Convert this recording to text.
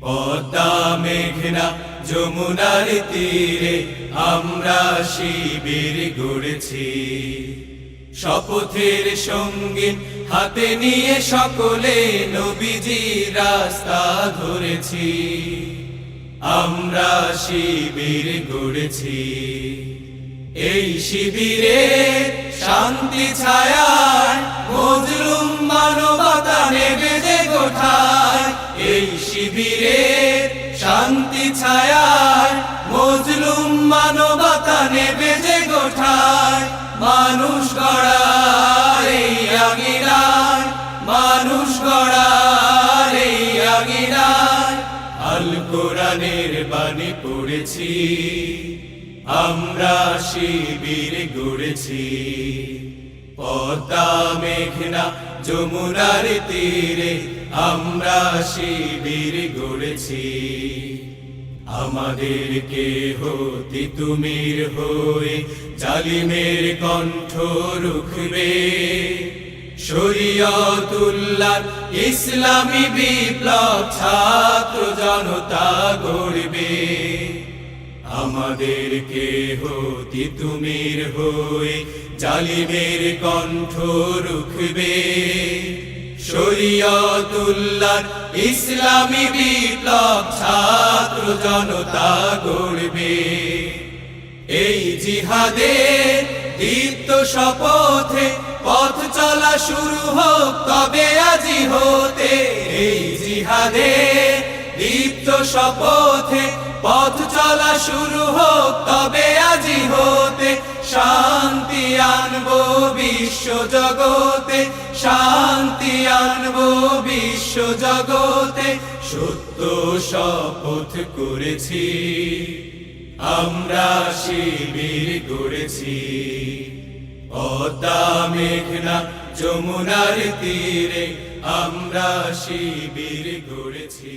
পদ্মা মেঘনা যমুনার তীরে আমরা শিবির গড়েছি। শপথের সঙ্গীন হাতে নিয়ে সকলে নবীজির রাস্তা ধরেছি। আমরা শিবির গড়েছি। এই শিবিরে শান্তি ছায়ায় মজলুম মানবতা নেবে যে গোঠায়। এই শিবিরে শান্তি ছায়ায় মজলুম মানবতা নেবে যে গোঠায়। মানুষ গড়ার এই আঙিনায়, মানুষ গড়ার এই আঙিনায় আল কোরআনের বাণী পড়েছি। আমরা শিবির গড়েছি। পদ্মা মেঘনা যমুনার তীরে আমরা শিবির গড়েছি। আমাদেরকে হতে তুমির হয়ে জালিমের কণ্ঠ রুখবে। শরীয়তুল্লাহ ইসলামী বিপ্লব ছাত্র জনতা গড়বে। আমাদেরকে হতে তুমির হয়ে জালিমের কণ্ঠ রুখবে। শরীয়তুল্লাহ ইসলামী বিপ্লব ছাত্র জনতা গড়বে। এই জিহাদের দীপ্ত শপথে পথ চলা শুরু হোক তবে আজি হতে। এই জিহাদের দীপ্ত শপথে পথ চলা শুরু হোক তবে আজি হতে। শান্তি আনবো বিশ্ব জগতে, শান্তি আনবো বিশ্ব জগতে। সত্য শপথ করেছি, আমরা শিবির গড়েছি। পদ্মা মেঘনা যমুনার তীরে আমরা শিবির গড়েছি।